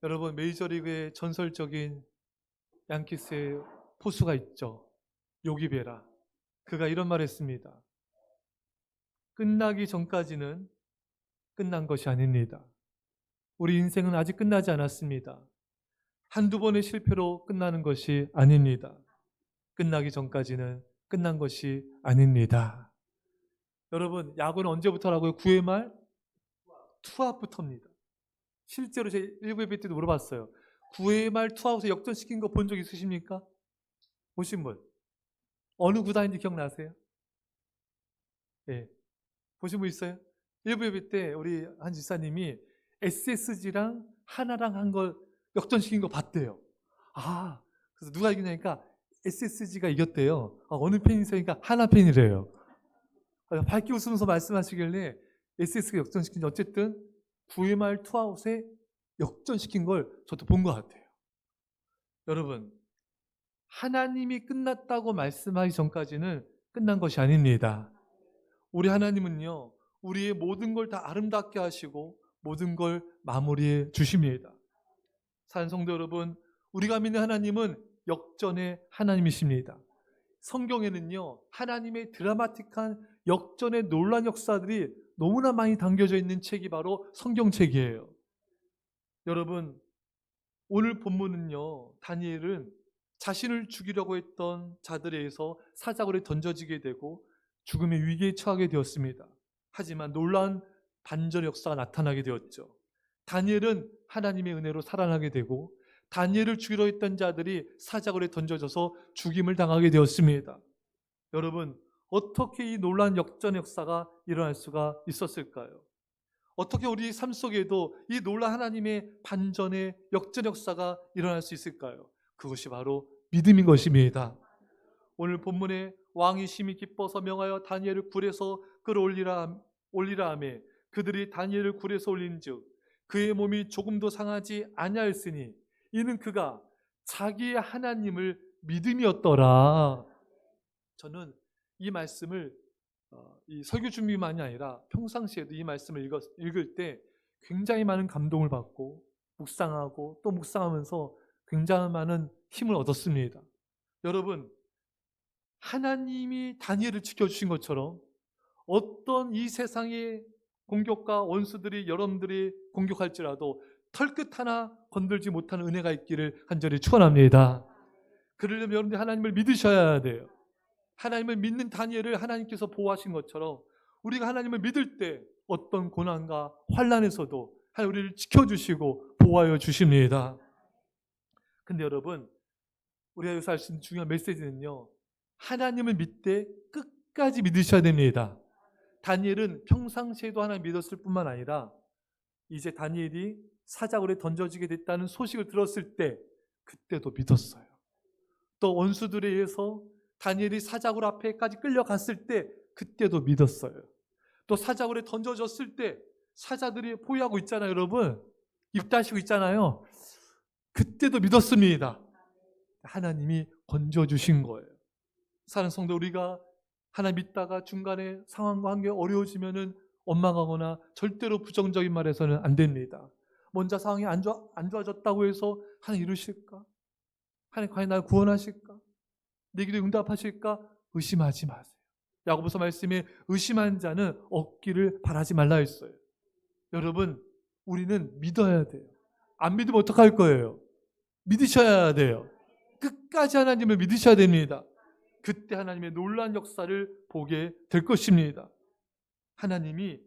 여러분, 메이저리그의 전설적인 양키스의 포수가 있죠. 요기 베라. 그가 이런 말 했습니다. 끝나기 전까지는 끝난 것이 아닙니다. 우리 인생은 아직 끝나지 않았습니다. 한두 번의 실패로 끝나는 것이 아닙니다. 끝나기 전까지는 끝난 것이 아닙니다. 여러분, 야구는 언제부터라고요? 9회 말 투아웃부터입니다. 실제로 제 1부 예배 때도 물어봤어요. 9회 말 투아웃에 역전시킨 거 본 적 있으십니까? 보신 분? 어느 구단인지 기억나세요? 예. 보신 분 있어요? 1부 예배 때 우리 한 집사님이 SSG랑 하나랑 한 걸 역전시킨 거 봤대요. 아, 그래서 누가 이기냐니까 SSG가 이겼대요. 어느 팬이세요? 그러니까 하나 팬이래요. 밝게 웃으면서 말씀하시길래 SS가 역전시킨 어쨌든 9회 말 투아웃에 역전시킨 걸 저도 본 것 같아요. 여러분, 하나님이 끝났다고 말씀하기 전까지는 끝난 것이 아닙니다. 우리 하나님은요, 우리의 모든 걸 다 아름답게 하시고 모든 걸 마무리해 주십니다. 사는 성도 여러분, 우리가 믿는 하나님은 역전의 하나님이십니다. 성경에는요, 하나님의 드라마틱한 역전의 놀란 역사들이 너무나 많이 담겨져 있는 책이 바로 성경책이에요. 여러분, 오늘 본문은요, 다니엘은 자신을 죽이려고 했던 자들에 의해서 사자굴에 던져지게 되고 죽음의 위기에 처하게 되었습니다. 하지만 놀라운 반전 역사가 나타나게 되었죠. 다니엘은 하나님의 은혜로 살아나게 되고 다니엘을 죽이려 했던 자들이 사자굴에 던져져서 죽임을 당하게 되었습니다. 여러분, 어떻게 이 놀라운 역전 역사가 일어날 수가 있었을까요? 어떻게 우리 삶 속에도 이 놀라운 하나님의 반전의 역전 역사가 일어날 수 있을까요? 그것이 바로 믿음인 것입니다. 오늘 본문에 왕이 심히 기뻐서 명하여 다니엘을 굴에서 끌어올리라 하며 그들이 다니엘을 굴에서 올린즉 그의 몸이 조금도 상하지 아니하였으니 이는 그가 자기의 하나님을 믿음이었더라. 저는 이 말씀을 이 설교 준비만이 아니라 평상시에도 이 말씀을 읽을 때 굉장히 많은 감동을 받고 묵상하고 또 묵상하면서 굉장히 많은 힘을 얻었습니다. 여러분, 하나님이 다니엘을 지켜주신 것처럼 어떤 이 세상의 공격과 원수들이 여러분들이 공격할지라도 털끝 하나 건들지 못하는 은혜가 있기를 간절히 축원합니다. 그러려면 여러분들이 하나님을 믿으셔야 돼요. 하나님을 믿는 다니엘을 하나님께서 보호하신 것처럼 우리가 하나님을 믿을 때 어떤 고난과 환난에서도 하나님 우리를 지켜주시고 보호하여 주십니다. 근데 여러분, 우리가 여기서 알 수 있는 중요한 메시지는요, 하나님을 믿되 끝까지 믿으셔야 됩니다. 다니엘은 평상시에도 하나님 믿었을 뿐만 아니라 이제 다니엘이 사자굴에 던져지게 됐다는 소식을 들었을 때 그때도 믿었어요. 또 원수들에 의해서 다니엘이 사자굴 앞에까지 끌려갔을 때 그때도 믿었어요. 또 사자굴에 던져졌을 때 사자들이 포위하고 있잖아요, 여러분. 입 다시고 있잖아요. 그때도 믿었습니다. 하나님이 건져주신 거예요. 사는 성도 우리가 하나님 믿다가 중간에 상황과 관계 어려워지면은 원망하거나 절대로 부정적인 말해서는 안 됩니다. 먼저 상황이 안 좋아졌다고 해서 하나님 이루실까? 하나님 과연 나를 구원하실까? 내 기도에 응답하실까? 의심하지 마세요. 야고보서 말씀에 의심한 자는 얻기를 바라지 말라 했어요. 여러분, 우리는 믿어야 돼요. 안 믿으면 어떡할 거예요? 믿으셔야 돼요. 끝까지 하나님을 믿으셔야 됩니다. 그때 하나님의 놀라운 역사를 보게 될 것입니다. 하나님이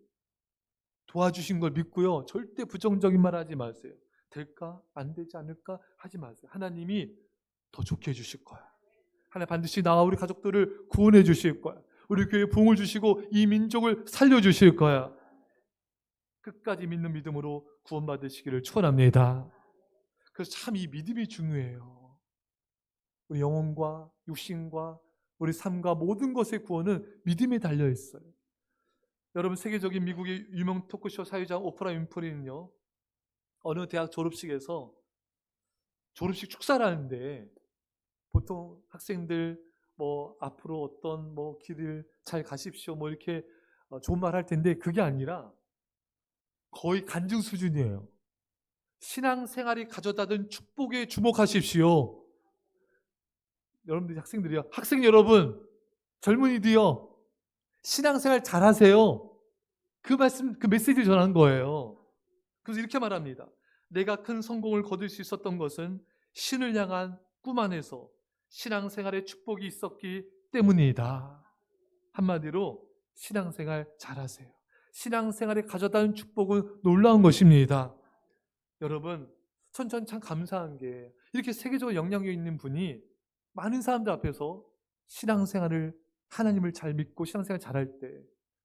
도와주신 걸 믿고요. 절대 부정적인 말 하지 마세요. 될까? 안 되지 않을까? 하지 마세요. 하나님이 더 좋게 해주실 거야. 하나님 반드시 나와 우리 가족들을 구원해 주실 거야. 우리 교회에 부흥을 주시고 이 민족을 살려주실 거야. 끝까지 믿는 믿음으로 구원받으시기를 축원합니다. 그래서 참 이 믿음이 중요해요. 우리 영혼과 육신과 우리 삶과 모든 것의 구원은 믿음에 달려 있어요. 여러분, 세계적인 미국의 유명 토크쇼 사회자 오프라 윈프리는요, 어느 대학 졸업식에서 졸업식 축사를 하는데 보통 학생들 뭐 앞으로 어떤 뭐 길을 잘 가십시오 뭐 이렇게 좋은 말 할 텐데 그게 아니라 거의 간증 수준이에요. 신앙생활이 가져다준 축복에 주목하십시오. 여러분들 학생들이요. 학생 여러분, 젊은이들이요. 신앙생활 잘하세요. 그 말씀, 그 메시지를 전한 거예요. 그래서 이렇게 말합니다. 내가 큰 성공을 거둘 수 있었던 것은 신을 향한 꿈 안에서 신앙생활의 축복이 있었기 때문이다. 한마디로 신앙생활 잘하세요. 신앙생활에 가져다는 축복은 놀라운 것입니다. 여러분, 전 참 감사한 게 이렇게 세계적으로 영향력 있는 분이 많은 사람들 앞에서 신앙생활을, 하나님을 잘 믿고 신앙생활 잘할 때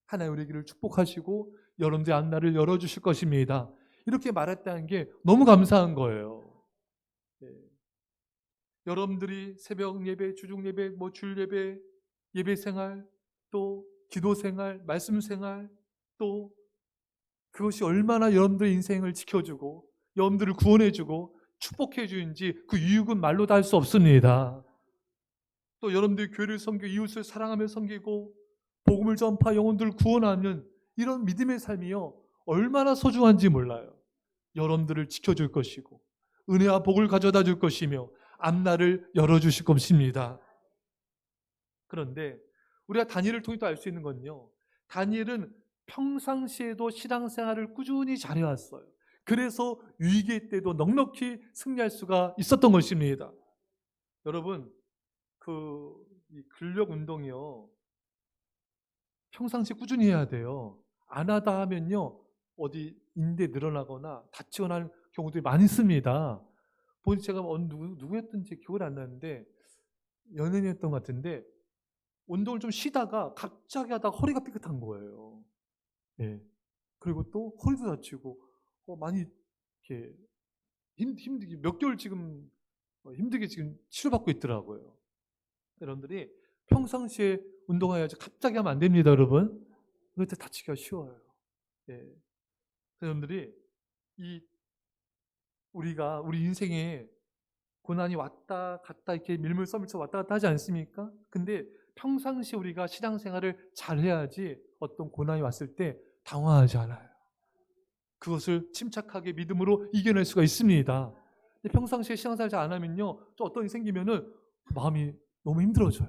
하나님 우리 길을 축복하시고 여러분들의 앞날을 열어주실 것입니다. 이렇게 말했다는 게 너무 감사한 거예요. 예. 여러분들이 새벽 예배, 주중 예배, 주일 예배, 예배 생활, 또 기도 생활, 말씀 생활, 또 그것이 얼마나 여러분들의 인생을 지켜주고 여러분들을 구원해주고 축복해주는지 그 유익은 말로 다 할 수 없습니다. 또 여러분들이 교회를 섬기고 이웃을 사랑하며 섬기고 복음을 전파 영혼들을 구원하는 이런 믿음의 삶이요 얼마나 소중한지 몰라요. 여러분들을 지켜줄 것이고 은혜와 복을 가져다 줄 것이며 앞날을 열어주실 것입니다. 그런데 우리가 다니엘을 통해 또 알 수 있는 건요, 다니엘은 평상시에도 신앙생활을 꾸준히 잘해왔어요. 그래서 위기의 때도 넉넉히 승리할 수가 있었던 것입니다. 여러분, 이 근력 운동이요 평상시 꾸준히 해야 돼요. 안 하다 하면요 어디 인대 늘어나거나 다치거나 하는 경우들이 많이 있습니다. 보니 제가 누구였던지 기억이 안 나는데 연예인이었던 것 같은데 운동을 좀 쉬다가 갑자기 하다가 허리가 삐끗한 거예요. 예. 그리고 또 허리도 다치고 많이 이렇게 힘들게 몇 개월 지금 힘들게 지금 치료받고 있더라고요. 여러분들이 평상시에 운동해야지 갑자기 하면 안 됩니다, 여러분. 그때 다치기가 쉬워요. 예. 여러분들이 우리가 우리 인생에 고난이 왔다 갔다 이렇게 밀물섬을쳐 왔다 갔다 하지 않습니까? 근데 평상시 우리가 신앙생활을 잘해야지 어떤 고난이 왔을 때 당황하지 않아요. 그것을 침착하게 믿음으로 이겨낼 수가 있습니다. 근데 평상시에 신앙생활 잘 안 하면요, 또 어떤 일이 생기면은 마음이 너무 힘들어져요.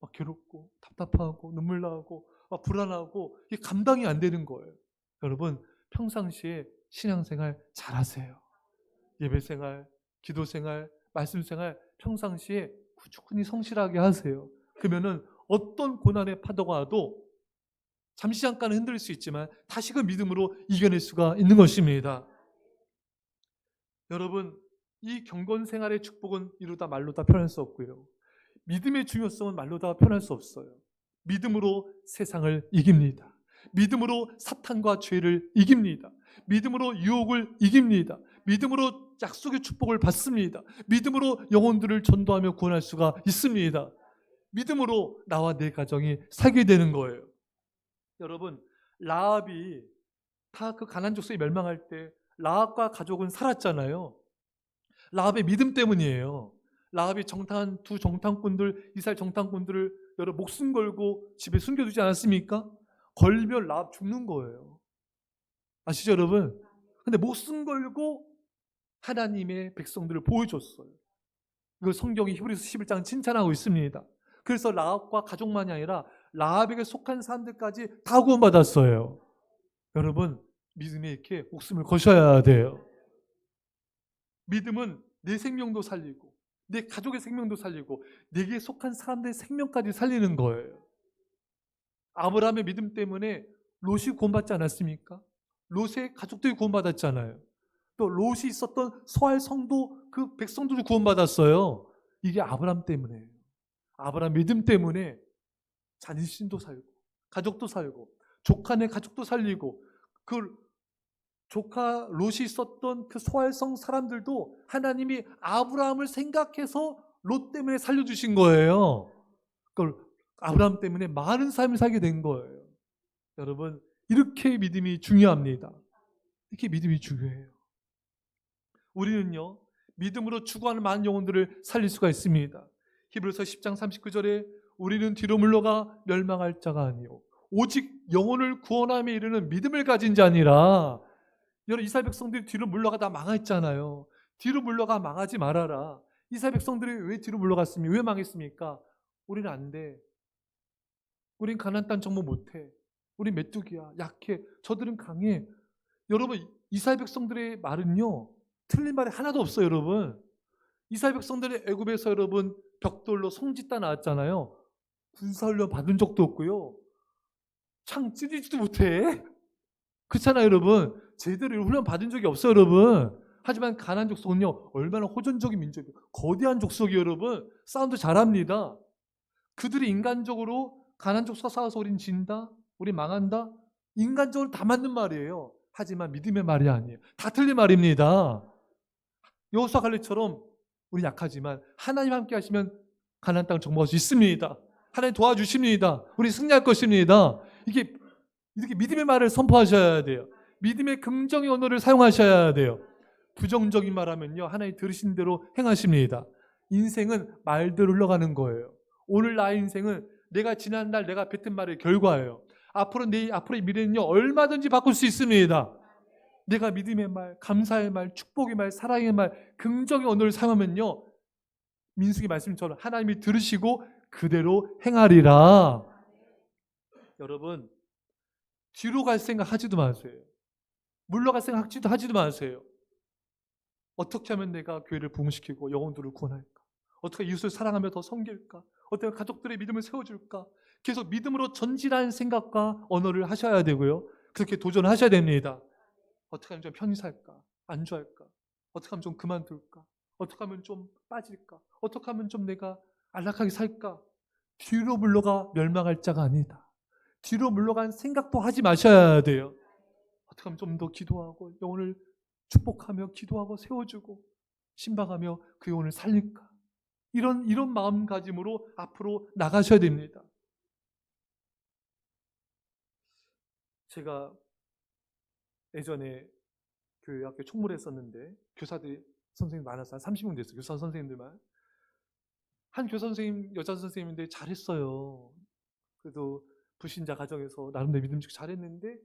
막 괴롭고 답답하고 눈물 나고 막 불안하고 이게 감당이 안 되는 거예요. 여러분, 평상시에 신앙생활 잘하세요. 예배생활, 기도생활, 말씀생활 평상시에 꾸준히 성실하게 하세요. 그러면은 어떤 고난의 파도가 와도 잠시 잠깐은 흔들릴 수 있지만 다시 그 믿음으로 이겨낼 수가 있는 것입니다. 여러분, 이 경건생활의 축복은 이루다 말로 다 표현할 수 없고요. 믿음의 중요성은 말로 다 표현할 수 없어요. 믿음으로 세상을 이깁니다. 믿음으로 사탄과 죄를 이깁니다. 믿음으로 유혹을 이깁니다. 믿음으로 약속의 축복을 받습니다. 믿음으로 영혼들을 전도하며 구원할 수가 있습니다. 믿음으로 나와 내 가정이 살게 되는 거예요. 여러분, 라합이 다 그 가나안 족속이 멸망할 때 라합과 가족은 살았잖아요. 라합의 믿음 때문이에요. 라합이 두 정탐꾼들, 이스라엘 정탐꾼들을 여러 목숨 걸고 집에 숨겨두지 않았습니까? 걸면 라합 죽는 거예요. 아시죠, 여러분? 근데 목숨 걸고 하나님의 백성들을 보여줬어요. 이걸 성경이 히브리서 11장 칭찬하고 있습니다. 그래서 라합과 가족만이 아니라 라합에게 속한 사람들까지 다 구원받았어요. 여러분, 믿음에 이렇게 목숨을 거셔야 돼요. 믿음은 내 생명도 살리고 내 가족의 생명도 살리고 내게 속한 사람들의 생명까지 살리는 거예요. 아브라함의 믿음 때문에 롯이 구원받지 않았습니까? 롯의 가족들이 구원받았잖아요. 또 롯이 있었던 소알 성도 그 백성들이 구원받았어요. 이게 아브라함 때문에요. 아브라함 믿음 때문에 자신도 살고 가족도 살고 조카네 가족도 살리고 그 조카 롯이 있었던 그 소알성 사람들도 하나님이 아브라함을 생각해서 롯 때문에 살려주신 거예요. 그걸 아브라함 때문에 많은 삶을 살게 된 거예요. 여러분, 이렇게 믿음이 중요합니다. 이렇게 믿음이 중요해요. 우리는요, 믿음으로 죽어가는 많은 영혼들을 살릴 수가 있습니다. 히브리서 10장 39절에 우리는 뒤로 물러가 멸망할 자가 아니요 오직 영혼을 구원함에 이르는 믿음을 가진 자니라. 여러분 이스라엘 백성들이 뒤로 물러가다 망했잖아요. 뒤로 물러가 망하지 말아라. 이스라엘 백성들이 왜 뒤로 물러갔습니까? 왜 망했습니까? 우리는 안 돼. 우린 가나안 땅 정복 못해. 우린 메뚜기야. 약해. 저들은 강해. 여러분 이스라엘 백성들의 말은요. 틀린 말이 하나도 없어요. 여러분. 이스라엘 백성들이 애굽에서 여러분 벽돌로 성짓다 나왔잖아요. 군사훈련 받은 적도 없고요. 창 찌르지도 못해. 그렇잖아요, 여러분. 제대로 훈련 받은 적이 없어요, 여러분. 하지만 가나안 족속은요, 얼마나 호전적인 민족이에요. 거대한 족속이 여러분, 싸움도 잘합니다. 그들이 인간적으로 가나안 족속과 싸워서 우린 진다, 우린 망한다. 인간적으로 다 맞는 말이에요. 하지만 믿음의 말이 아니에요. 다 틀린 말입니다. 여호수아 갈렙처럼 우리 약하지만 하나님 함께 하시면 가나안 땅을 정복할 수 있습니다. 하나님 도와주십니다. 우리 승리할 것입니다. 이렇게 믿음의 말을 선포하셔야 돼요. 믿음의 긍정의 언어를 사용하셔야 돼요. 부정적인 말하면요, 하나님 들으신 대로 행하십니다. 인생은 말대로 흘러가는 거예요. 오늘 나의 인생은 내가 지난날 내가 뱉은 말의 결과예요. 앞으로의 미래는요, 얼마든지 바꿀 수 있습니다. 내가 믿음의 말, 감사의 말, 축복의 말, 사랑의 말, 긍정의 언어를 사용하면요, 민수기 말씀처럼 하나님이 들으시고 그대로 행하리라. 여러분, 뒤로 갈 생각 하지도 마세요. 물러갈 생각 하지도 마세요. 어떻게 하면 내가 교회를 부흥시키고 영혼들을 구원할까? 어떻게 이웃을 사랑하며 더 섬길까? 어떻게 가족들의 믿음을 세워줄까? 계속 믿음으로 전진하는 생각과 언어를 하셔야 되고요. 그렇게 도전하셔야 됩니다. 어떻게 하면 좀 편히 살까? 안주할까? 어떻게 하면 좀 그만둘까? 어떻게 하면 좀 빠질까? 어떻게 하면 좀 내가 안락하게 살까? 뒤로 물러가 멸망할 자가 아니다. 뒤로 물러간 생각도 하지 마셔야 돼요. 어떻게 하면 좀 더 기도하고 영혼을 축복하며 기도하고 세워주고 신방하며 그 영혼을 살릴까? 이런 마음가짐으로 앞으로 나가셔야 됩니다. 제가 예전에 교회 학교 총무를 했었는데 교사들이 선생님 많아서 한 30명 됐어요. 교사 선생님들만. 한 교사 선생님, 여자 선생님인데 잘했어요. 그래도 불신자 가정에서 나름대로 믿음직고 잘했는데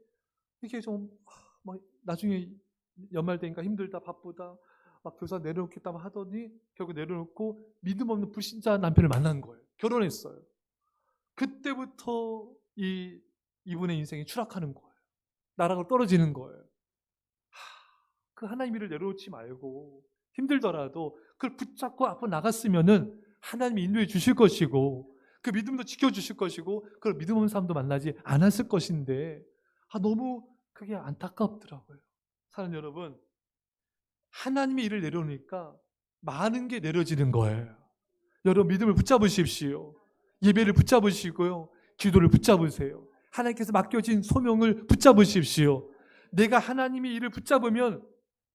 이게 좀 나중에 연말 되니까 힘들다 바쁘다 막 교사 내려놓겠다 하더니 결국 내려놓고 믿음 없는 불신자 남편을 만난 거예요. 결혼했어요. 그때부터 이분의 인생이 추락하는 거예요. 나락으로 떨어지는 거예요. 그 하나님 일을 내려놓지 말고 힘들더라도 그걸 붙잡고 앞으로 나갔으면은 하나님이 인도해 주실 것이고 그 믿음도 지켜주실 것이고 그걸 믿음 없는 사람도 만나지 않았을 것인데 너무 그게 안타깝더라고요. 사랑하는 여러분, 하나님의 일을 내려놓으니까 많은 게 내려지는 거예요. 여러분 믿음을 붙잡으십시오. 예배를 붙잡으시고요. 기도를 붙잡으세요. 하나님께서 맡겨진 소명을 붙잡으십시오. 내가 하나님의 일을 붙잡으면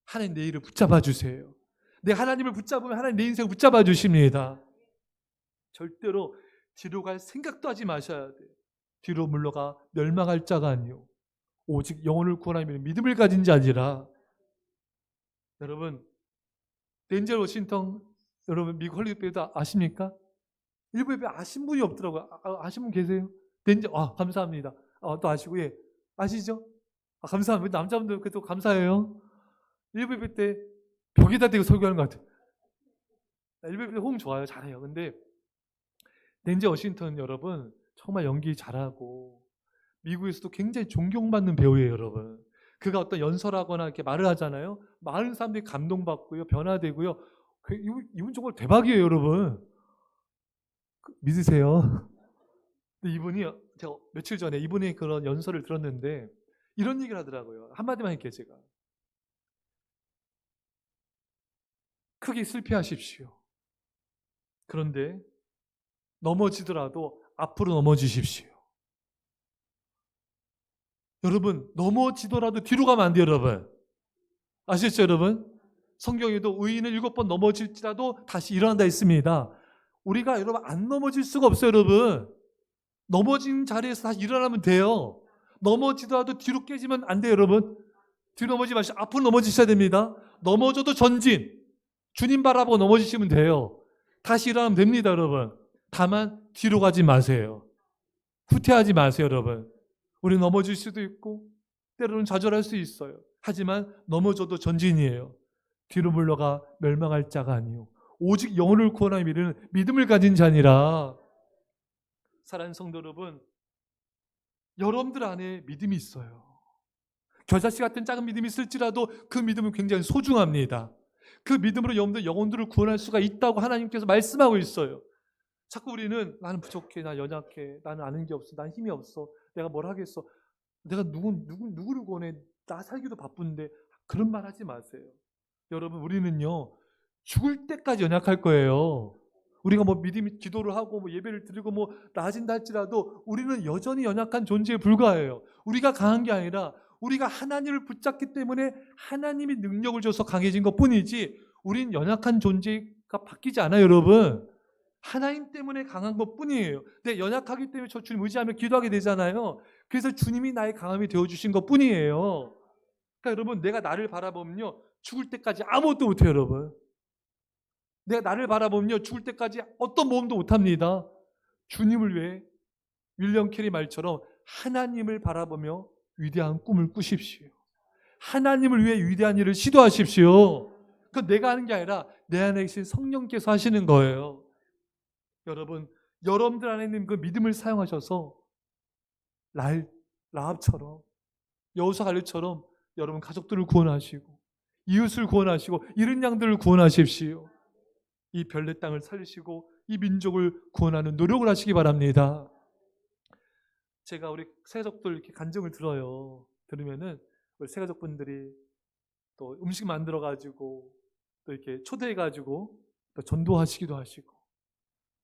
하나님 내 일을 붙잡아 주세요. 내가 하나님을 붙잡으면 하나님 내 인생을 붙잡아 주십니다. 절대로 뒤로 갈 생각도 하지 마셔야 돼요. 뒤로 물러가 멸망할 자가 아니요 오직 영혼을 구원하며 믿음을 가진 자니라. 여러분, 덴젤 워싱턴 여러분 미국 헐리우드 배우 아십니까? 일부 배우 아신 분이 없더라고요. 아신 분 계세요? 덴젤 감사합니다. 또 아시고 예 아시죠? 감사합니다. 남자분들 그래도 감사해요. 일부 배우 때 벽에다 대고 설교하는 것 같아요. 일부 배우 호응 좋아요. 잘해요. 근데 덴젤 워싱턴 여러분 정말 연기 잘하고 미국에서도 굉장히 존경받는 배우예요, 여러분. 그가 어떤 연설하거나 이렇게 말을 하잖아요. 많은 사람들이 감동받고요, 변화되고요. 이분 정말 대박이에요, 여러분. 믿으세요? 근데 이분이 제가 며칠 전에 이분의 그런 연설을 들었는데 이런 얘기를 하더라고요. 한마디만 할게요, 제가. 크게 실패하십시오. 그런데 넘어지더라도 앞으로 넘어지십시오. 여러분 넘어지더라도 뒤로 가면 안 돼요, 여러분. 아시겠죠, 여러분? 성경에도 의인은 7번 넘어질지라도 다시 일어난다 했습니다. 우리가 여러분 안 넘어질 수가 없어요, 여러분. 넘어진 자리에서 다시 일어나면 돼요. 넘어지더라도 뒤로 깨지면 안 돼요, 여러분. 뒤로 넘어지지 마시고 앞으로 넘어지셔야 됩니다. 넘어져도 전진. 주님 바라보고 넘어지시면 돼요. 다시 일어나면 됩니다, 여러분. 다만 뒤로 가지 마세요. 후퇴하지 마세요, 여러분. 우리 넘어질 수도 있고 때로는 좌절할 수 있어요. 하지만 넘어져도 전진이에요. 뒤로 물러가 멸망할 자가 아니요 오직 영혼을 구원하여 이르는 믿음을 가진 자니라. 사랑하는 성도 여러분, 여러분들 안에 믿음이 있어요. 겨자씨 같은 작은 믿음이 있을지라도 그 믿음은 굉장히 소중합니다. 그 믿음으로 여러분들 영혼들을 구원할 수가 있다고 하나님께서 말씀하고 있어요. 자꾸 우리는 나는 부족해, 나 연약해, 나는 아는 게 없어, 난 힘이 없어, 내가 뭘 하겠어, 내가 누구를 구원해, 나 살기도 바쁜데, 그런 말 하지 마세요. 여러분, 우리는요 죽을 때까지 연약할 거예요. 우리가 뭐 믿음이 기도를 하고 뭐 예배를 드리고 뭐 나아진다 할지라도 우리는 여전히 연약한 존재에 불과해요. 우리가 강한 게 아니라 우리가 하나님을 붙잡기 때문에 하나님이 능력을 줘서 강해진 것뿐이지 우린 연약한 존재가 바뀌지 않아요. 여러분, 하나님 때문에 강한 것뿐이에요. 근데 연약하기 때문에 저 주님 의지하며 기도하게 되잖아요. 그래서 주님이 나의 강함이 되어주신 것뿐이에요. 그러니까 여러분, 내가 나를 바라보면요 죽을 때까지 아무것도 못해요. 여러분, 내가 나를 바라보면요 죽을 때까지 어떤 모험도 못합니다. 주님을 위해 윌리엄 캐리 말처럼 하나님을 바라보며 위대한 꿈을 꾸십시오. 하나님을 위해 위대한 일을 시도하십시오. 그건 내가 하는 게 아니라 내 안에 계신 성령께서 하시는 거예요. 여러분, 여러분들 안에 있는 그 믿음을 사용하셔서 라합처럼 여호수아 갈렙처럼 여러분 가족들을 구원하시고 이웃을 구원하시고 잃은 양들을 구원하십시오. 이 별내 땅을 살리시고 이 민족을 구원하는 노력을 하시기 바랍니다. 제가 우리 새가족들 이렇게 간증을 들으면은 우리 새가족분들이 또 음식 만들어 가지고 또 이렇게 초대해 가지고 또 전도하시기도 하시고,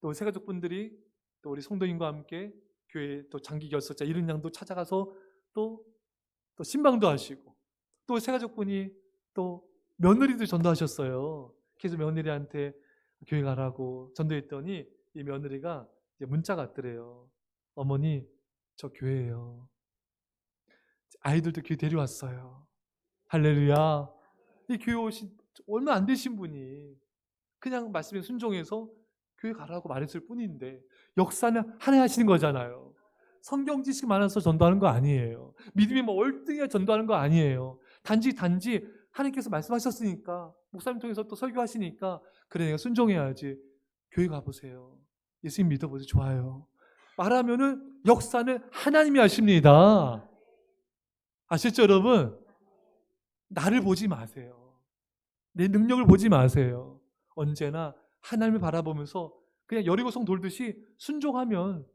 또 새가족분들이 또 우리 성도님과 함께 교회 또 장기 결석자 이른 양도 찾아가서 또 신방도 하시고, 또 새가족분이 또 며느리도 전도하셨어요. 그래서 며느리한테 교회 가라고 전도했더니 이 며느리가 이제 문자가 왔더래요. 어머니, 저 교회예요. 아이들도 교회 데려왔어요. 할렐루야. 이 교회 오신 얼마 안 되신 분이 그냥 말씀에 순종해서 교회 가라고 말했을 뿐인데 역사는 하나님 하시는 거잖아요. 성경 지식이 많아서 전도하는 거 아니에요. 믿음이 뭐 월등히 전도하는 거 아니에요. 단지 하나님께서 말씀하셨으니까, 목사님 통해서 또 설교하시니까 그래 내가 순종해야지. 교회 가보세요. 예수님 믿어보세요. 좋아요. 말하면은 역사는 하나님이 하십니다. 아셨죠 여러분? 나를 보지 마세요. 내 능력을 보지 마세요. 언제나 하나님을 바라보면서 그냥 여리고성 돌듯이 순종하면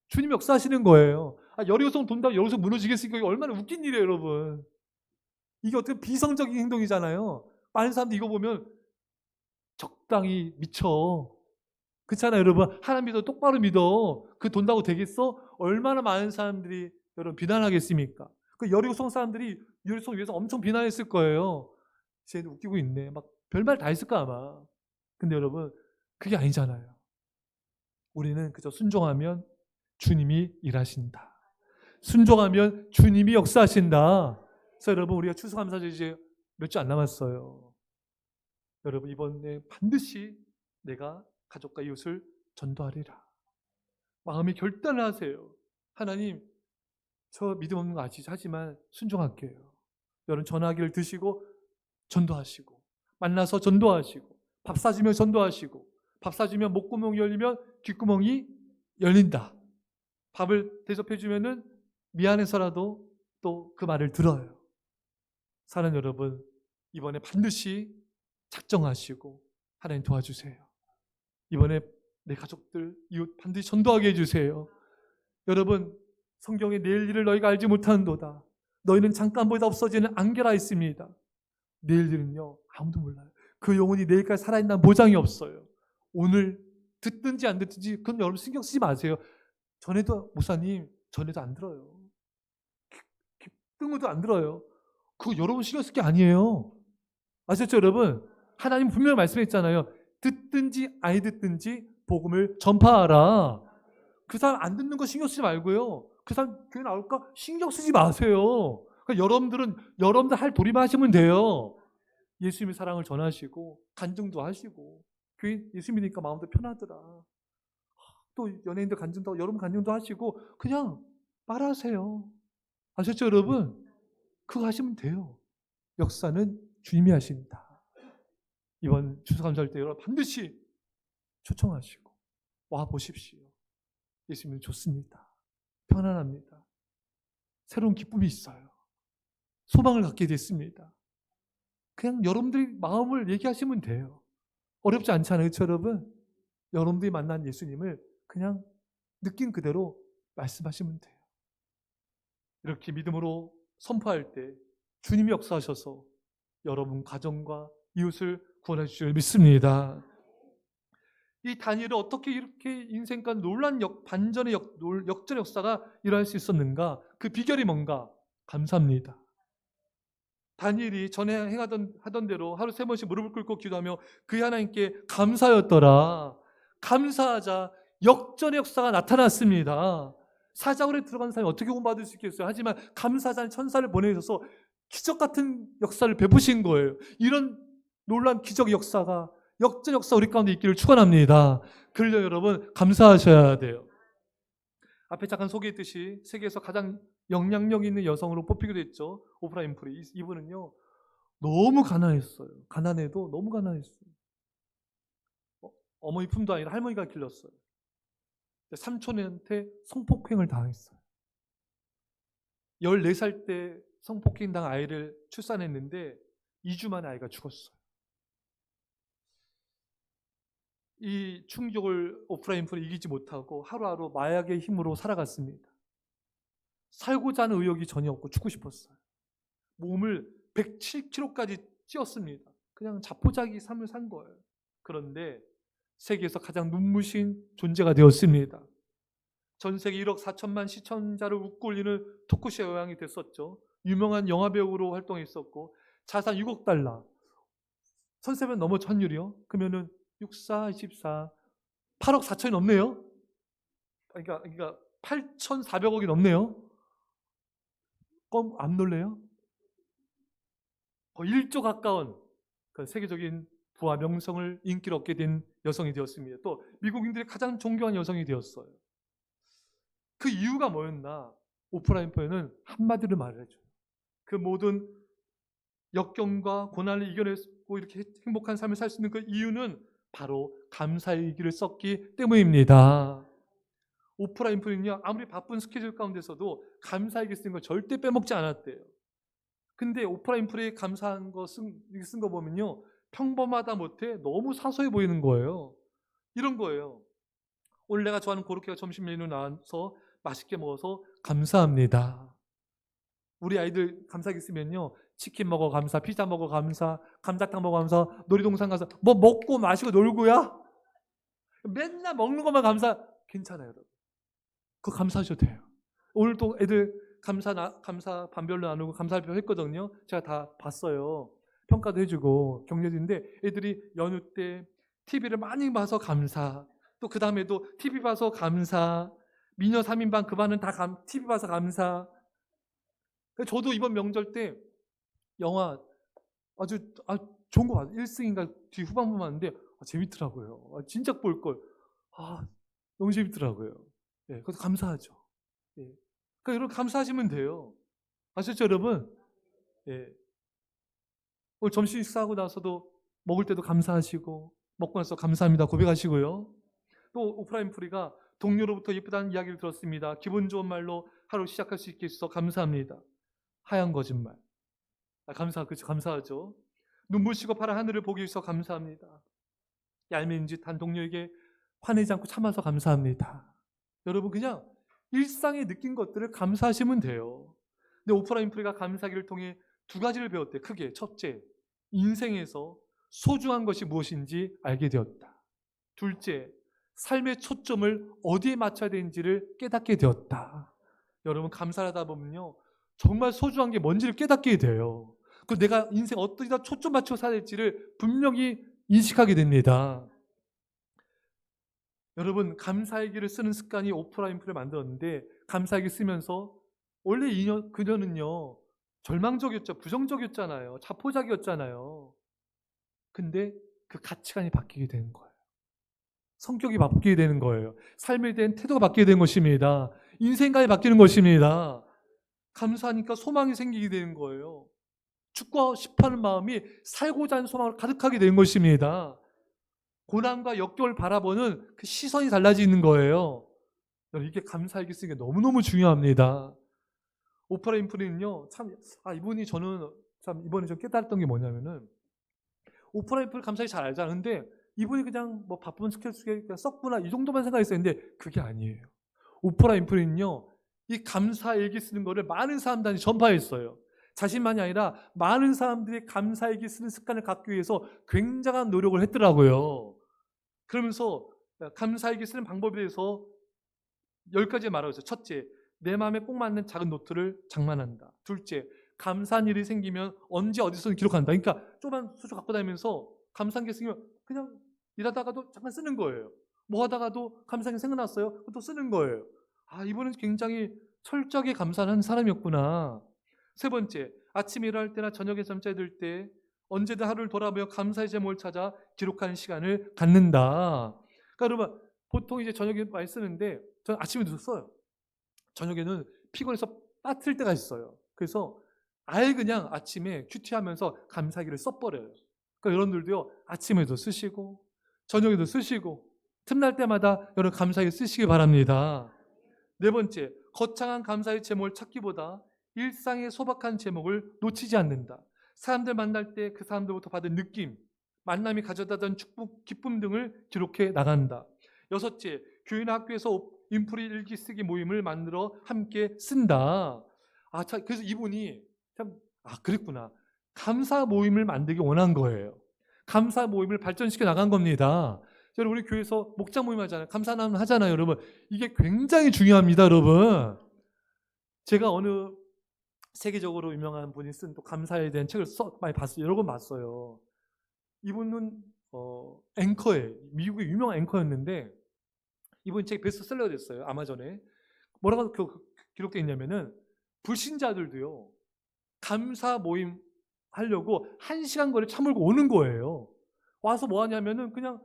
주님 역사하시는 거예요. 여리고성 돈다고 여리고성 무너지겠으니까 이게 얼마나 웃긴 일이에요 여러분. 이게 어떻게 비성적인 행동이잖아요. 많은 사람들 이거 보면 적당히 미쳐. 그렇잖아요 여러분. 하나님 믿어, 똑바로 믿어. 그 돈다고 되겠어? 얼마나 많은 사람들이 여러분 비난하겠습니까? 그 여리고성 사람들이 여리고성 위해서 엄청 비난했을 거예요. 쟤는 웃기고 있네. 막 별말 다 했을까 아마. 근데 여러분, 그게 아니잖아요. 우리는 그저 순종하면 주님이 일하신다. 순종하면 주님이 역사하신다. 그래서 여러분, 우리가 추수감사절 이제 몇 주 안 남았어요. 여러분, 이번에 반드시 내가 가족과 이웃을 전도하리라. 마음의 결단을 하세요. 하나님, 저 믿음 없는 거 아시죠? 하지만 순종할게요. 여러분, 전화기를 드시고 전도하시고, 만나서 전도하시고, 밥 사주면 전도하시고, 밥 사주면 목구멍이 열리면 뒷구멍이 열린다. 밥을 대접해 주면은 미안해서라도 또 그 말을 들어요. 사랑하는 여러분, 이번에 반드시 작정하시고 하나님 도와주세요. 이번에 내 가족들, 이웃 반드시 전도하게 해주세요. 여러분, 성경에 내일 일을 너희가 알지 못하는도다. 너희는 잠깐 보이다 없어지는 안개라 있습니다. 내일 일은요 아무도 몰라요. 그 영혼이 내일까지 살아있다는 보장이 없어요. 오늘 듣든지 안 듣든지 그건 여러분 신경 쓰지 마세요. 전에도 목사님, 전에도 안 들어요. 뜬것도 안 들어요. 그거 여러분 신경 쓸 게 아니에요. 아셨죠 여러분? 하나님 분명히 말씀했잖아요. 듣든지 안 듣든지 복음을 전파하라. 그 사람 안 듣는 거 신경 쓰지 말고요. 그 사람 교회 나올까? 신경 쓰지 마세요. 그러니까 여러분들 할 도리만 하시면 돼요. 예수님의 사랑을 전하시고 간증도 하시고, 교회 예수 믿으니까 마음도 편하더라. 또 연예인들 간증도, 여러분 간증도 하시고 그냥 말하세요. 아셨죠 여러분? 그거 하시면 돼요. 역사는 주님이 하신다. 이번 추수감사할 때 여러분 반드시 초청하시고 와 보십시오. 예수님은 좋습니다. 편안합니다. 새로운 기쁨이 있어요. 소망을 갖게 됐습니다. 그냥 여러분들이 마음을 얘기하시면 돼요. 어렵지 않잖아요, 그렇죠, 여러분? 여러분들이 만난 예수님을 그냥 느낀 그대로 말씀하시면 돼요. 이렇게 믿음으로 선포할 때 주님이 역사하셔서 여러분 가정과 이웃을 구원해 주실 줄 믿습니다. 이 다니엘은 어떻게 이렇게 인생과 놀란 반전의 역전의 역사가 일어날 수 있었는가? 그 비결이 뭔가? 감사합니다. 다니엘이 전에 하던 대로 하루 3번씩 무릎을 꿇고 기도하며 그 하나님께 감사였더라. 감사하자 역전의 역사가 나타났습니다. 사자굴에 들어간 사람이 어떻게 구원받을 수 있겠어요? 하지만 감사하자는 천사를 보내셔서 기적 같은 역사를 베푸신 거예요. 이런 놀란 기적 역사가 역전 역사 우리 가운데 있기를 축원합니다. 그러려 여러분 감사하셔야 돼요. 앞에 잠깐 소개했듯이 세계에서 가장 영향력 있는 여성으로 뽑히기도 했죠. 오프라 윈프리. 이분은요 너무 가난했어요. 가난해도 너무 가난했어요. 어머니 품도 아니라 할머니가 길렀어요. 삼촌한테 성폭행을 당했어요. 14살 때 성폭행 당한 아이를 출산했는데 2주 만에 아이가 죽었어요. 이 충격을 오프라 윈프리 이기지 못하고 하루하루 마약의 힘으로 살아갔습니다. 살고자 하는 의욕이 전혀 없고 죽고 싶었어요. 몸을 107kg까지 찌었습니다. 그냥 자포자기 삶을 산 거예요. 그런데 세계에서 가장 눈부신 존재가 되었습니다. 전 세계 1억 4천만 시청자를 웃고 올리는 토크쇼 여왕이 됐었죠. 유명한 영화배우로 활동했었고 자산 6억 달러. 선세면 넘어 천율이요. 그러면은 64, 24, 8억 4천이 넘네요. 그러니까 8,400억이 넘네요. 그럼 안 놀래요? 1조 가까운 세계적인 부와 명성을 인기를 얻게 된 여성이 되었습니다. 또 미국인들이 가장 존경하는 여성이 되었어요. 그 이유가 뭐였나? 오프라 윈프리는 한마디로 말을 해줘요. 그 모든 역경과 고난을 이겨내고 이렇게 행복한 삶을 살 수 있는 그 이유는 바로 감사의 길을 썼기 때문입니다. 오프라 윈프리는요 아무리 바쁜 스케줄 가운데서도 감사의 길 쓴 걸 절대 빼먹지 않았대요. 근데 오프라 윈프리 감사한 거 쓴 거 보면요 평범하다 못해 너무 사소해 보이는 거예요. 이런 거예요. 오늘 내가 좋아하는 고로케가 점심 메뉴 나와서 맛있게 먹어서 감사합니다. 우리 아이들 감사하게 쓰면요 치킨 먹어 감사, 피자 먹어 감사, 감자탕 먹어 감사, 놀이동산 가서 뭐 먹고 마시고 놀고야? 맨날 먹는 것만 감사. 괜찮아요 여러분. 그거 감사하셔도 돼요. 오늘도 애들 감사 반별로 나누고 감사발표 했거든요. 제가 다 봤어요. 평가도 해주고 격려드리는데 애들이 연휴 때 TV를 많이 봐서 감사, 또 그 다음에도 TV 봐서 감사, 미녀 3인방 그 반은 다 TV 봐서 감사. 저도 이번 명절 때 영화 아주 좋은 거 봤어요. 1승인가 뒤 후반부 봤는데 재밌더라고요. 진짜 볼걸. 너무 재밌더라고요. 예, 그래서 감사하죠. 예. 그러니까 여러분 감사하시면 돼요. 아셨죠 여러분? 예. 오늘 점심 식사하고 나서도 먹을 때도 감사하시고 먹고 나서 감사합니다 고백하시고요. 또 오프라 윈프리가 동료로부터 예쁘다는 이야기를 들었습니다. 기분 좋은 말로 하루 시작할 수 있게 해서 감사합니다. 하얀 거짓말. 그렇죠. 감사하죠. 눈부시고 파란 하늘을 보기 위해서 감사합니다. 얄미운 짓 한 동료에게 화내지 않고 참아서 감사합니다. 여러분 그냥 일상에 느낀 것들을 감사하시면 돼요. 근데 오프라 윈프리가 감사하기를 통해 2가지를 배웠대. 크게 첫째, 인생에서 소중한 것이 무엇인지 알게 되었다. 둘째, 삶의 초점을 어디에 맞춰야 되는지를 깨닫게 되었다. 여러분 감사하다 보면요 정말 소중한 게 뭔지를 깨닫게 돼요. 그 내가 인생 어디다 초점 맞춰 살아야 될지를 분명히 인식하게 됩니다. 여러분 감사의 길을 쓰는 습관이 오프라 윈프리를 만들었는데 감사의 길 쓰면서 원래 그녀는요 절망적이었죠. 부정적이었잖아요. 자포자기였잖아요. 근데 그 가치관이 바뀌게 되는 거예요. 성격이 바뀌게 되는 거예요. 삶에 대한 태도가 바뀌게 되는 것입니다. 인생관이 바뀌는 것입니다. 감사하니까 소망이 생기게 되는 거예요. 죽고 싶어하는 마음이 살고자 하는 소망을 가득하게 된 것입니다. 고난과 역경을 바라보는 그 시선이 달라지는 거예요. 이게 감사하게 쓰는 게 너무너무 중요합니다. 오프라 윈프리는요, 참, 이분이 저는 참 이번에 좀 깨달았던 게 뭐냐면은, 오프라 윈프리 감사하게 잘 알잖아. 근데 이분이 그냥 뭐 바쁜 스케줄에 그냥 썼구나 이 정도만 생각했어요. 근데 그게 아니에요. 오프라 윈프리는요, 이 감사 일기 쓰는 거를 많은 사람들한테 전파했어요. 자신만이 아니라 많은 사람들이 감사 일기 쓰는 습관을 갖기 위해서 굉장한 노력을 했더라고요. 그러면서 감사 일기 쓰는 방법에 대해서 10가지 말하고 있어요. 첫째, 내 마음에 꼭 맞는 작은 노트를 장만한다. 둘째, 감사한 일이 생기면 언제 어디서든 기록한다. 그러니까 조그만 수저 갖고 다니면서 감사한 게 생기면 그냥 일하다가도 잠깐 쓰는 거예요. 뭐 하다가도 감사한 게 생각났어요. 또 쓰는 거예요. 이분은 굉장히 철저하게 감사하는 사람이었구나. 세 번째, 아침에 일할 때나 저녁에 잠자리 들 때 언제든 하루를 돌아보며 감사의 제목을 찾아 기록하는 시간을 갖는다. 그러니까 여러분, 보통 이제 저녁에 많이 쓰는데 저는 아침에도 써요. 저녁에는 피곤해서 빠뜨릴 때가 있어요. 그래서 아예 그냥 아침에 큐티하면서 감사기를 써버려요. 그러니까 여러분들도요, 아침에도 쓰시고 저녁에도 쓰시고 틈날 때마다 여러분 감사기 쓰시기 바랍니다. 네 번째, 거창한 감사의 제목을 찾기보다 일상의 소박한 제목을 놓치지 않는다. 사람들 만날 때 그 사람들부터 받은 느낌, 만남이 가져다던 축복, 기쁨 등을 기록해 나간다. 여섯째, 교회나 학교에서 인프리 일기 쓰기 모임을 만들어 함께 쓴다. 그래서 이분이 참, 그랬구나. 감사 모임을 만들기 원한 거예요. 감사 모임을 발전시켜 나간 겁니다. 여러분, 우리 교회에서 목장 모임 하잖아요. 감사 나눔 하잖아요, 여러분. 이게 굉장히 중요합니다, 여러분. 제가 어느 세계적으로 유명한 분이 쓴 또 감사에 대한 책을 많이 봤어요. 여러 권 봤어요. 이분은 앵커예요. 미국의 유명한 앵커였는데 이분 책이 베스트셀러가 됐어요. 아마존에. 뭐라고 기록되어 있냐면은 불신자들도요, 감사 모임 하려고 1시간 거리 차 몰고 오는 거예요. 와서 뭐 하냐면은 그냥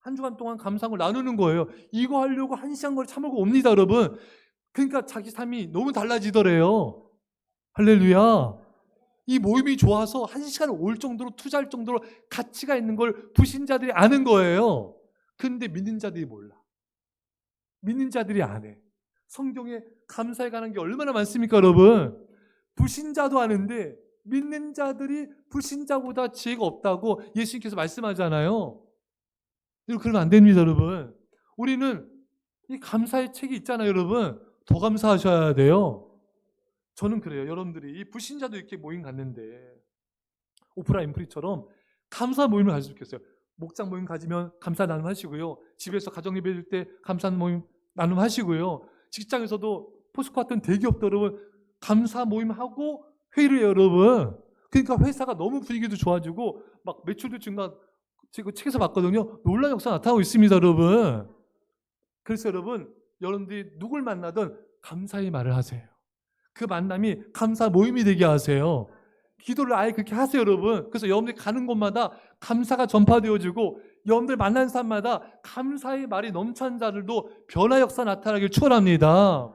한 주간 동안 감사한 걸 나누는 거예요. 이거 하려고 1시간 거리 차 몰고 옵니다, 여러분. 그러니까 자기 삶이 너무 달라지더래요. 할렐루야. 이 모임이 좋아서 1시간 올 정도로 투자할 정도로 가치가 있는 걸 불신자들이 아는 거예요. 근데 믿는 자들이 몰라. 믿는 자들이 안 해. 성경에 감사에 관한 게 얼마나 많습니까, 여러분? 불신자도 아는데 믿는 자들이 불신자보다 지혜가 없다고 예수님께서 말씀하잖아요. 그러면 안 됩니다, 여러분. 우리는 이 감사의 책이 있잖아요, 여러분. 더 감사하셔야 돼요. 저는 그래요. 여러분들이 이 불신자도 이렇게 모임 갔는데 오프라 윈프리처럼 감사 모임을 가지면 좋겠어요. 목장 모임 가지면 감사 나눔 하시고요. 집에서 가정 예배 드릴 때 감사 모임 나눔 하시고요. 직장에서도 포스코 같은 대기업도 여러분 감사 모임 하고 회의를 해요, 여러분. 그러니까 회사가 너무 분위기도 좋아지고 막 매출도 증가. 지금 책에서 봤거든요. 놀라운 역사가 나타나고 있습니다, 여러분. 그래서 여러분들이 누굴 만나든 감사의 말을 하세요. 그 만남이 감사 모임이 되게 하세요. 기도를 아예 그렇게 하세요, 여러분. 그래서 여러분들이 가는 곳마다 감사가 전파되어지고 여러분들 만난 사람마다 감사의 말이 넘치는 자들도 변화 역사 나타나길 축원합니다.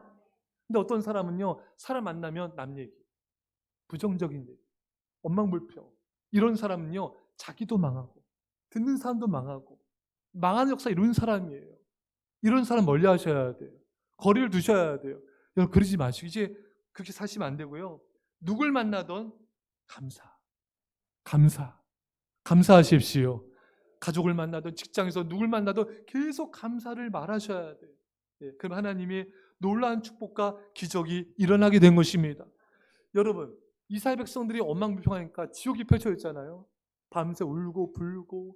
근데 어떤 사람은요, 사람 만나면 남 얘기, 부정적인 얘기, 원망불평, 이런 사람은요 자기도 망하고 듣는 사람도 망하고 망하는 역사 이룬 사람이에요. 이런 사람 멀리 하셔야 돼요. 거리를 두셔야 돼요. 여러분 그러지 마시고 이제 그렇게 사시면 안 되고요. 누굴 만나던 감사하십시오. 가족을 만나든 직장에서 누굴 만나든 계속 감사를 말하셔야 돼요. 그럼 하나님의 놀라운 축복과 기적이 일어나게 된 것입니다. 여러분, 이스라엘 백성들이 엉망불평하니까 지옥이 펼쳐졌잖아요. 밤새 울고 불고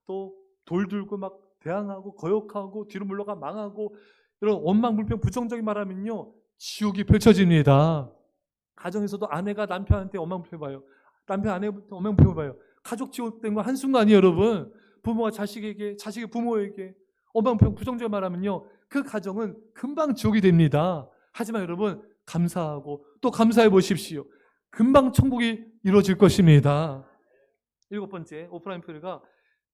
또 돌 들고 막 대항하고 거역하고 뒤로 물러가 망하고 이런 엉망불평 부정적인 말하면요 지옥이 펼쳐집니다. 가정에서도 아내가 남편한테 엉망불평해봐요. 남편 아내한테 엉망불평해봐요. 가족 지옥된 거 한순간이에요, 여러분. 부모가 자식에게, 자식이 부모에게 엉망불평 부정적인 말하면요 그 가정은 금방 지옥이 됩니다. 하지만 여러분 감사하고 또 감사해 보십시오. 금방 천국이 이루어질 것입니다. 7번째, 오프라 윈프리가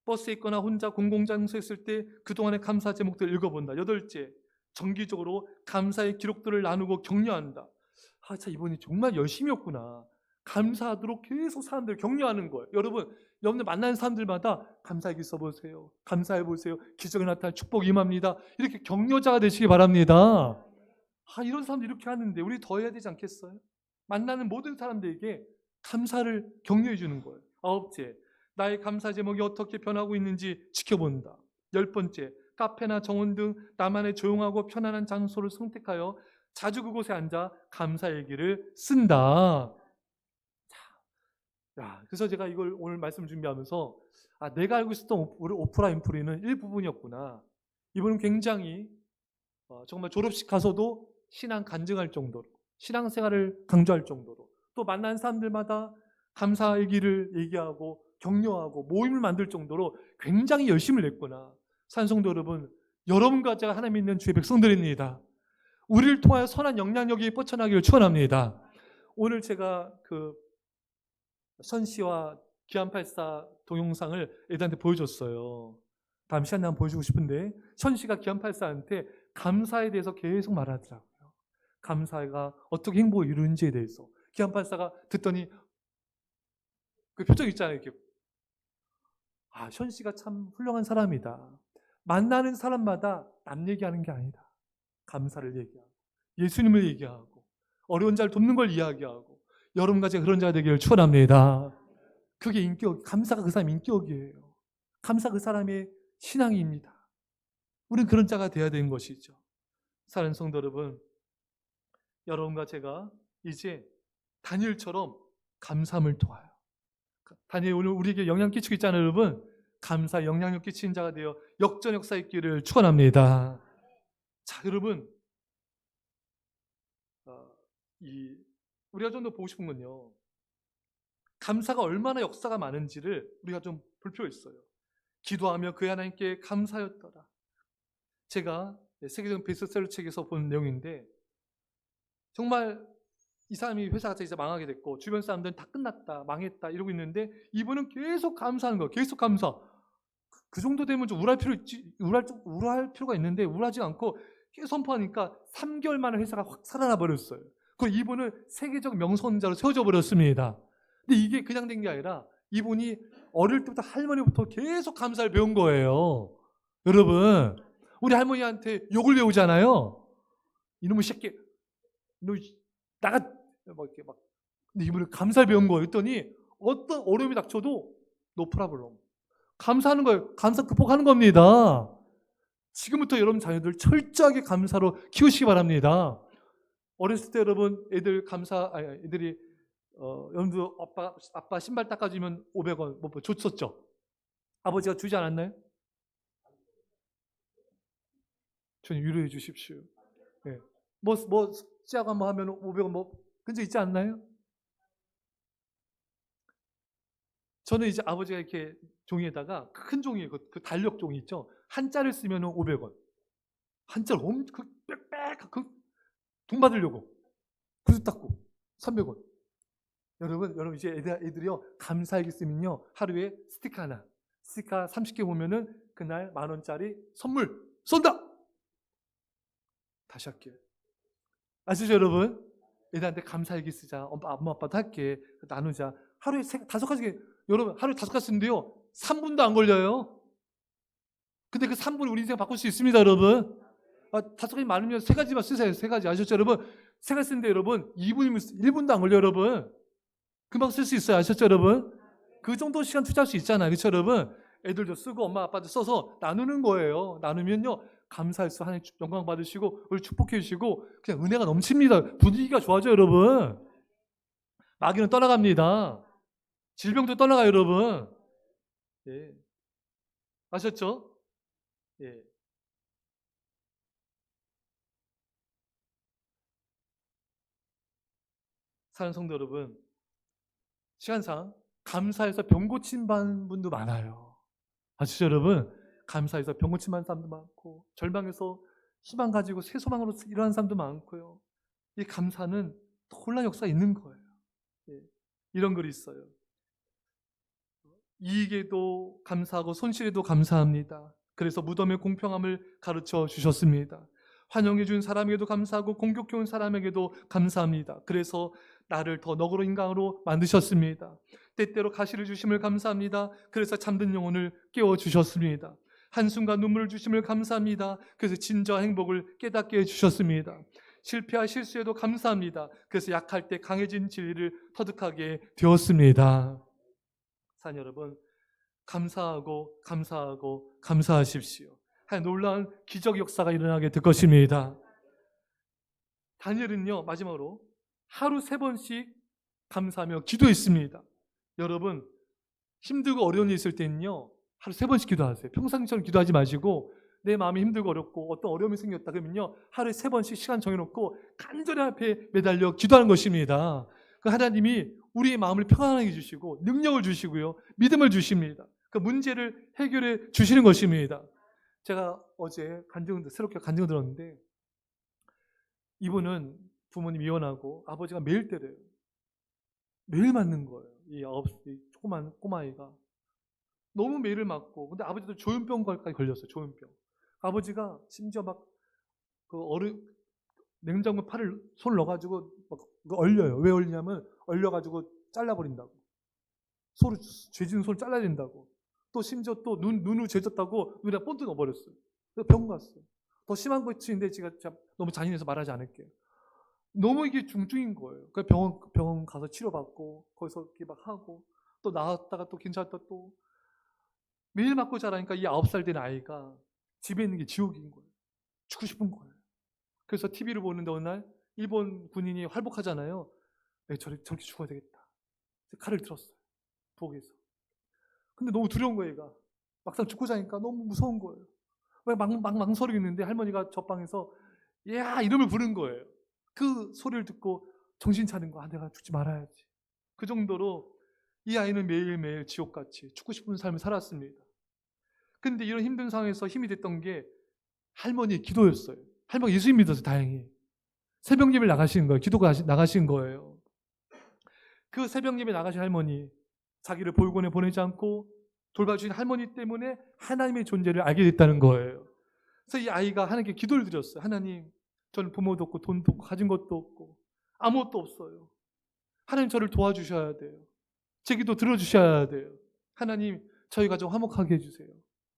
버스에 있거나 혼자 공공장소에 있을 때 그동안의 감사 제목들을 읽어본다. 8째, 정기적으로 감사의 기록들을 나누고 격려한다. 참 이분이 정말 열심히였구나. 감사하도록 계속 사람들을 격려하는 거예요. 여러분, 여러분들 만나는 사람들마다 감사하게 써보세요. 감사해 보세요. 기적이 나타날 축복이 임합니다. 이렇게 격려자가 되시기 바랍니다. 이런 사람들 이렇게 하는데 우리 더 해야 되지 않겠어요? 만나는 모든 사람들에게 감사를 격려해 주는 거예요. 9째, 나의 감사 제목이 어떻게 변하고 있는지 지켜본다. 10번째, 카페나 정원 등 나만의 조용하고 편안한 장소를 선택하여 자주 그곳에 앉아 감사 일기를 쓴다. 그래서 제가 이걸 오늘 말씀 준비하면서 내가 알고 있었던 오프라 윈프리는 일부분이었구나. 이분은 굉장히 정말 졸업식 가서도 신앙 간증할 정도로, 신앙생활을 강조할 정도로, 또 만난 사람들마다 감사 일기를 얘기하고 격려하고 모임을 만들 정도로 굉장히 열심을 냈구나. 산성도 여러분, 여러분과 제가 하나님 있는 주의 백성들입니다. 우리를 통하여 선한 영향력이 뻗쳐나기를 축원합니다. 오늘 제가 선씨와 기안84 동영상을 애들한테 보여줬어요. 다음 시간에 한번 보여주고 싶은데, 선씨가 기안84한테 감사에 대해서 계속 말하더라고요. 감사가 어떻게 행복을 이루는지에 대해서. 기안84가 듣더니 그 표정 있잖아요. 이렇게. 선씨가 참 훌륭한 사람이다. 만나는 사람마다 남 얘기하는 게 아니다. 감사를 얘기하고 예수님을 얘기하고 어려운 자를 돕는 걸 이야기하고 여러분과 제가 그런 자가 되기를 축원합니다. 그게 인격, 감사가 그 사람의 인격이에요. 감사 그 사람의 신앙입니다. 우리는 그런 자가 되어야 되는 것이죠. 사랑하는 성도 여러분, 여러분과 제가 이제 다니엘처럼 감사함을 도와요. 다니엘 오늘 우리에게 영향 끼치고 있잖아요, 여러분. 감사 영향력 끼치는 자가 되어 역전 역사 있기를 축원합니다. 자, 여러분, 우리가 좀 더 보고 싶은 건요, 감사가 얼마나 역사가 많은지를 우리가 좀 볼 필요가 있어요. 기도하며 그의 하나님께 감사였더라. 제가 세계적인 베스트셀러 책에서 본 내용인데, 정말 이 사람이 회사가 이제 망하게 됐고 주변 사람들은 다 끝났다, 망했다 이러고 있는데 이분은 계속 감사하는 거예요. 계속 감사. 그 정도 되면 좀 우울할 필요가 있는데 우울하지 않고 계속 선포하니까 3개월 만에 회사가 확 살아나 버렸어요. 그 이분은 세계적 명성자로 세워져 버렸습니다. 근데 이게 그냥 된 게 아니라 이분이 어릴 때부터 할머니부터 계속 감사를 배운 거예요. 여러분, 우리 할머니한테 욕을 배우잖아요. 이놈의 새끼, 너 나가 이렇게 막. 근데 이분은 감사를 배운 거예요. 그랬더니 어떤 어려움이 닥쳐도 no problem. 감사하는 거예요. 감사 극복하는 겁니다. 지금부터 여러분 자녀들 철저하게 감사로 키우시기 바랍니다. 어렸을 때 여러분 애들이 여러분도 아빠 신발 닦아주면 500원 뭐 줬었죠? 아버지가 주지 않았나요? 저는 유료해 주십시오. 네. 뭐 숙제하고 한번 하면 500원 근처 있지 않나요? 저는 이제 아버지가 이렇게 종이에다가 큰 종이에 그 달력 종이 있죠? 한자를 쓰면 500원. 한자를 빽빽 돈 받으려고 구두 닦고 300원. 여러분 이제 애들이요 감사하게 쓰면요 하루에 스티커 하나, 스티커 30개 보면은 그날 10,000원짜리 선물 쏜다. 다시 할게요. 아시죠 여러분? 애들한테 감사일기 쓰자. 엄마 아빠도 할게. 나누자. 하루에 5가지. 여러분 하루에 5가지 쓰는데요 3분도 안 걸려요. 근데 그 3분 우리 인생 바꿀 수 있습니다 여러분. 5가지 많으면 3가지만 쓰세요. 3가지. 아셨죠 여러분? 3가지 쓰는데 여러분 2분이면 1분도 안 걸려요 여러분. 금방 쓸 수 있어요. 아셨죠 여러분? 그 정도 시간 투자할 수 있잖아요. 그렇죠 여러분? 애들도 쓰고 엄마 아빠도 써서 나누는 거예요. 나누면요 감사해서 하나님 영광 받으시고 우리 축복해 주시고 그냥 은혜가 넘칩니다. 분위기가 좋아져요 여러분. 마귀는 떠나갑니다. 질병도 떠나가요 여러분. 예. 아셨죠? 예. 사랑하는 성도 여러분, 시간상 감사해서 병 고침 받는 분도 많아요. 아시죠 여러분? 감사해서 병 고침 받는 사람도 많고 절망해서 희망 가지고 새 소망으로 일어나는 사람도 많고요. 이 감사는 놀라운 역사가 있는 거예요. 예. 이런 글이 있어요. 이익에도 감사하고 손실에도 감사합니다. 그래서 무덤의 공평함을 가르쳐 주셨습니다. 환영해준 사람에게도 감사하고 공격해온 사람에게도 감사합니다. 그래서 나를 더 너그러운 인간으로 만드셨습니다. 때때로 가시를 주심을 감사합니다. 그래서 잠든 영혼을 깨워주셨습니다. 한순간 눈물을 주심을 감사합니다. 그래서 진정한 행복을 깨닫게 해주셨습니다. 실패와 실수에도 감사합니다. 그래서 약할 때 강해진 진리를 터득하게 되었습니다. 사랑 여러분, 감사하고 감사하고 감사하십시오. 놀라운 기적 역사가 일어나게 될 것입니다. 다니엘은요, 마지막으로 하루 3번씩 감사하며 기도했습니다. 여러분, 힘들고 어려운 일 있을 때는요, 하루 3번씩 기도하세요. 평상시처럼 기도하지 마시고, 내 마음이 힘들고 어렵고 어떤 어려움이 생겼다 그러면요, 하루에 3번씩 시간 정해놓고 간절히 앞에 매달려 기도하는 것입니다. 그 하나님이 우리의 마음을 평안하게 해주시고 능력을 주시고요, 믿음을 주십니다. 그 문제를 해결해 주시는 것입니다. 제가 어제 새롭게 간증을 들었는데, 이분은 부모님 이혼하고 아버지가 매일 때려요. 매일 맞는 거예요. 이 조그만 꼬마아이가 너무 매를 맞고, 근데 아버지도 조현병까지 걸렸어요. 조현병. 아버지가 심지어 막 그 냉장고 팔을 손을 넣어가지고 막 얼려요. 왜 얼리냐면 얼려가지고 잘라버린다고. 죄진 손을 잘라야 된다고. 또 심지어 또 눈을 죄졌다고 눈에 본드 넣어버렸어요. 그래서 병원 갔어요. 더 심한 것인데 제가 너무 잔인해서 말하지 않을게요. 너무 이게 중증인 거예요. 그래서 병원 가서 치료받고 거기서 이렇게 막 하고 또 나왔다가 또 괜찮았다 또 매일 맞고 자라니까 이 9살 된 아이가 집에 있는 게 지옥인 거예요. 죽고 싶은 거예요. 그래서 TV를 보는데 어느 날 일본 군인이 활복하잖아요. 저렇게 죽어야 되겠다. 칼을 들었어요. 부엌에서. 근데 너무 두려운 거예요, 얘가. 막상 죽고 자니까 너무 무서운 거예요. 망설이고 있는데 할머니가 저 방에서 야 이름을 부른 거예요. 그 소리를 듣고 정신 차린 거, 내가 죽지 말아야지. 그 정도로 이 아이는 매일매일 지옥같이 죽고 싶은 삶을 살았습니다. 근데 이런 힘든 상황에서 힘이 됐던 게 할머니의 기도였어요. 할머니 예수님 믿어서 다행히 새벽 예배를 나가신 거예요. 기도가 나가신 거예요. 그 새벽 예배 나가신 할머니, 자기를 보육원에 보내지 않고 돌봐주신 할머니 때문에 하나님의 존재를 알게 됐다는 거예요. 그래서 이 아이가 하나님께 기도를 드렸어요. 하나님, 저는 부모도 없고 돈도 없고 가진 것도 없고 아무것도 없어요. 하나님, 저를 도와주셔야 돼요. 제 기도 들어주셔야 돼요. 하나님, 저희 가정 화목하게 해주세요.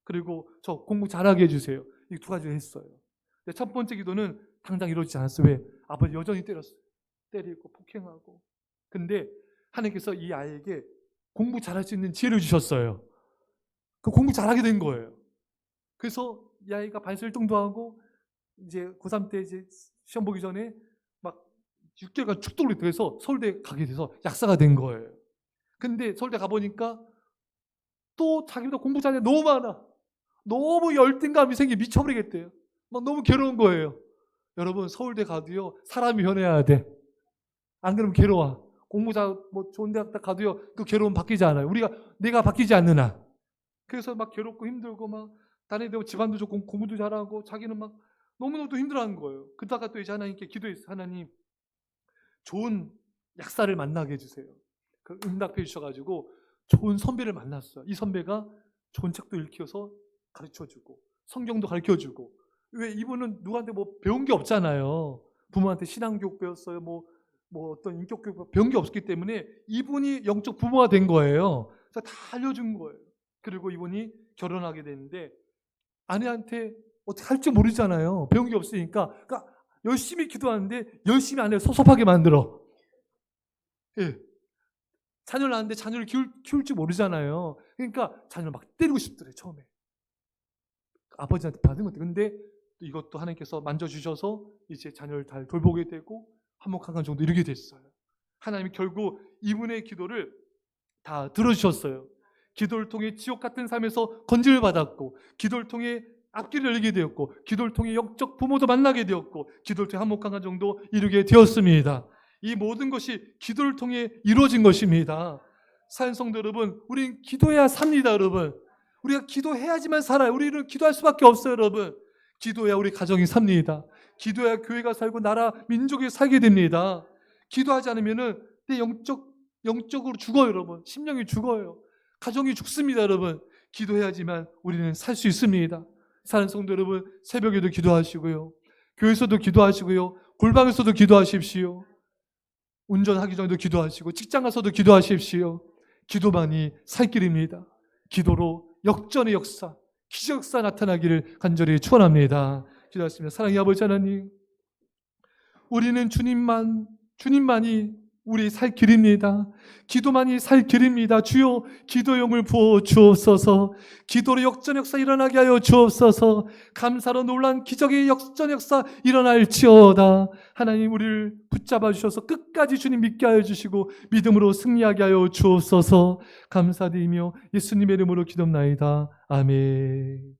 그리고 저 공부 잘하게 해주세요. 이 2가지를 했어요. 근데 첫 번째 기도는 당장 이루어지지 않았어요. 왜? 아버지 여전히 때렸어요. 때리고 폭행하고. 근데 하나님께서 이 아이에게 공부 잘할 수 있는 지혜를 주셨어요. 그 공부 잘하게 된 거예요. 그래서 이 아이가 반설동도 하고 이제 고3 때 이제 시험 보기 전에 막 6개월간 축도를 돼서 서울대 가게 돼서 약사가 된 거예요. 근데 서울대 가보니까 또 자기보다 공부 잘하는 게 너무 많아. 너무 열등감이 생겨 미쳐버리겠대요. 막 너무 괴로운 거예요. 여러분, 서울대 가도요, 사람이 변해야 돼. 안 그러면 괴로워. 공부 뭐 좋은 대학 가도요, 그 괴로움 바뀌지 않아요. 내가 바뀌지 않는 한. 그래서 막 괴롭고 힘들고 막 다른 애들 집안도 좋고 공부도 잘하고 자기는 막 너무너무 힘들어하는 거예요. 그러다가 또 이제 하나님께 기도했어요. 하나님, 좋은 약사를 만나게 해주세요. 그 응답해 주셔가지고 좋은 선배를 만났어요. 이 선배가 좋은 책도 읽혀서 가르쳐주고 성경도 가르쳐주고. 왜? 이분은 누구한테 뭐 배운 게 없잖아요. 부모한테 신앙교육 배웠어요. 뭐 어떤 인격교육 배운 게 없었기 때문에 이분이 영적 부모가 된 거예요. 그래서 다 알려준 거예요. 그리고 이분이 결혼하게 되는데 아내한테 어떻게 할지 모르잖아요. 배운 게 없으니까. 그러니까 열심히 기도하는데 열심히 아내를 섭섭하게 만들어. 예. 자녀를 낳았는데 자녀를 키울 줄 모르잖아요. 그러니까 자녀를 막 때리고 싶더래, 처음에. 아버지한테 받은 것들. 근데 이것도 하나님께서 만져주셔서 이제 자녀를 잘 돌보게 되고 화목한 정도 이루게 됐어요. 하나님이 결국 이분의 기도를 다 들어주셨어요. 기도를 통해 지옥 같은 삶에서 건짐을 받았고, 기도를 통해 앞길을 열게 되었고, 기도를 통해 영적 부모도 만나게 되었고, 기도를 통해 화목한 가정도 이루게 되었습니다. 이 모든 것이 기도를 통해 이루어진 것입니다. 사랑하는 성도 여러분, 우리는 기도해야 삽니다, 여러분. 우리가 기도해야지만 살아요. 우리는 기도할 수밖에 없어요, 여러분. 기도해야 우리 가정이 삽니다. 기도해야 교회가 살고 나라, 민족이 살게 됩니다. 기도하지 않으면은 내 영적으로 죽어요, 여러분. 심령이 죽어요. 가정이 죽습니다, 여러분. 기도해야지만 우리는 살 수 있습니다. 사랑하는 성도 여러분, 새벽에도 기도하시고요. 교회에서도 기도하시고요. 골방에서도 기도하십시오. 운전하기 전에도 기도하시고 직장 가서도 기도하십시오. 기도만이 살 길입니다. 기도로 역전의 역사, 기적 역사 나타나기를 간절히 축원합니다. 기도하겠습니다. 사랑의 아버지 하나님, 우리는 주님만이 우리 살 길입니다. 기도만이 살 길입니다. 주여, 기도용을 부어 주옵소서. 기도로 역전 역사 일어나게 하여 주옵소서. 감사로 놀란 기적의 역전 역사 일어날지어다. 하나님, 우리를 붙잡아 주셔서 끝까지 주님 믿게 하여 주시고 믿음으로 승리하게 하여 주옵소서. 감사드리며 예수님의 이름으로 기도합나이다. 아멘.